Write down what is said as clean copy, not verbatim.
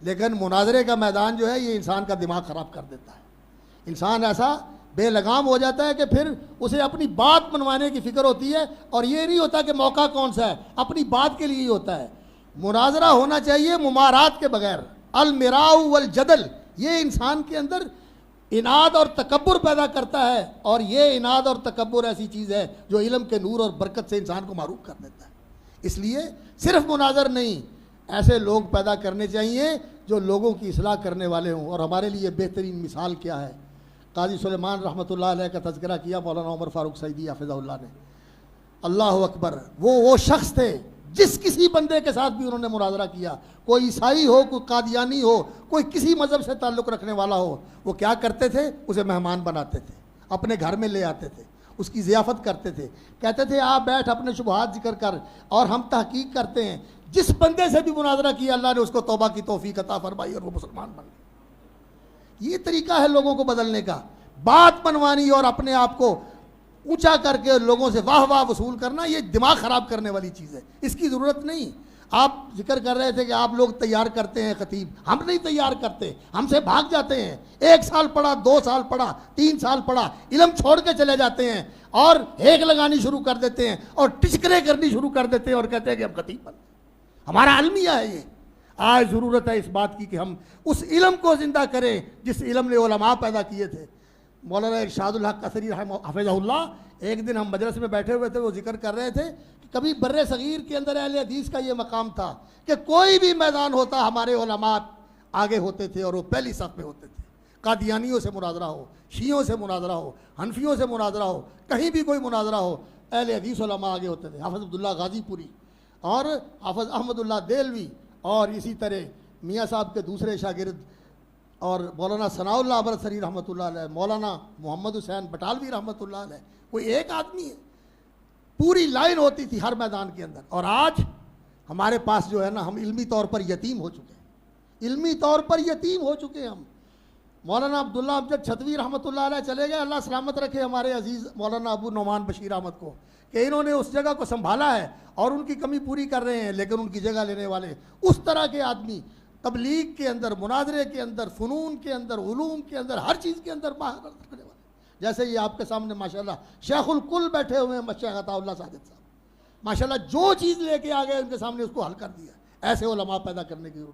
लेकिन मुनाजरे का मैदान जो है ये इंसान का दिमाग ख़राब कर देता है। इंसान ऐसा बेलगाम हो जाता है कि फिर उसे अपनी बात मनवाने की फ़िक्र होती है, और ये नहीं होता कि मौका कौन सा है, अपनी बात के लिए ही होता है। मुनाजरा होना चाहिए मुमारात के बगैर। अल मिराउ वल जदल, ये इंसान के अंदर इनाद और तकब्बुर पैदा करता है, और ये इनाद और तकब्बुर ऐसी चीज़ है जो इल्म के नूर और बरकत से इंसान को मारूफ कर देता है। इसलिए सिर्फ मुनाजर नहीं, ऐसे लोग पैदा करने चाहिए जो लोगों की इस्लाह करने वाले हों। और हमारे लिए बेहतरीन मिसाल क्या है, काजी सुलेमान रहमतुल्लाह अलैह का तज़किरा किया मौलाना उमर फारूक सईदी हाफ़िज़हुल्लाह ने। अल्लाह अकबर, वो शख्स थे जिस किसी बंदे के साथ भी उन्होंने मुनाजरा किया, कोई ईसाई हो, कोई कादियानी हो, कोई किसी मज़हब से ताल्लुक़ रखने वाला हो, वो क्या करते थे, उसे मेहमान बनाते थे, अपने घर में ले आते थे, उसकी ज़ियाफ़त करते थे, कहते थे आप बैठ अपने शुबहात जिक्र कर, और हम तहकीक करते हैं। जिस बंदे से भी मुनाजरा किया अल्लाह ने उसको तौबा की तौफीक अता फरमाई और वो मुसलमान बन गए। ये तरीका है लोगों को बदलने का, बात मनवानी और अपने आप को ऊंचा करके लोगों से वाह वाह वसूल करना, ये दिमाग ख़राब करने वाली चीज़ है, इसकी ज़रूरत नहीं। आप जिक्र कर रहे थे कि आप लोग तैयार करते हैं खतीब, हम नहीं तैयार करते, हमसे भाग जाते हैं। 1 साल पढ़ा, 2 साल पढ़ा, 3 साल पढ़ा, इल्म छोड़ के चले जाते हैं और हेक लगानी शुरू कर देते हैं और टिचकरे करनी शुरू कर देते हैं और कहते हैं कि हम खतीब बन। हमारा अलमिया है ये। आज ज़रूरत है इस बात की कि हम उस इल्म को ज़िंदा करें जिस इल्म ने उलमा पैदा किए थे। मौलाना इरशादुल हक कसरी हाफ़िज़हुल्लाह, एक दिन हम मजलिस में बैठे हुए थे, वो जिक्र कर रहे थे कि कभी बर्रे सगीर के अंदर अहले हदीस का ये मकाम था कि कोई भी मैदान होता हमारे उलमा आगे होते थे और वो पहली सफ़ में होते थे। कादियानियों से मुनाजरा हो, शियों से मुनाजरा हो, हनफियों से मुनाजरा हो, कहीं भी कोई मुनाजरा हो, अहले हदीस उलमा आगे होते थे। हाफ़िज़ अब्दुल्ला गाज़ीपुरी और हाफ़िज़ अहमदुल्लाह देलवी और इसी तरह मियाँ साहब के दूसरे शागिर्द और मौलाना सनाउल्लाह अबरसरी रहमतुल्लाह अलैह, मौलाना मोहम्मद हुसैन बटालवी रहमतुल्लाह अलैह, कोई एक आदमी है, पूरी लाइन होती थी हर मैदान के अंदर। और आज हमारे पास जो है ना, हम इल्मी तौर पर यतीम हो चुके हैं, इल्मी तौर पर यतीम हो चुके हैं हम। मौलाना अब्दुल्ला अमजद छतवी रहमतुल्लाह अलैह चले गए, अल्लाह सलामत रखे हमारे अजीज़ मौलाना अबू नौमान बशीर अहमद को, कि इन्होंने उस जगह को संभाला है और उनकी कमी पूरी कर रहे हैं। लेकिन उनकी जगह लेने वाले उस तरह के आदमी तबलीग के अंदर, मुनाजरे के अंदर, फ़नून के अंदर, उलूम के अंदर, हर चीज़ के अंदर महारत रखने वाले, जैसे ये आपके सामने माशाल्लाह शेखुल कुल बैठे हुए हैं, शेख अताउल्लाह सादिक साहब, माशाल्लाह जो चीज़ लेके आ गए उनके सामने उसको हल कर दिया। ऐसे उलमा पैदा करने की जरूरत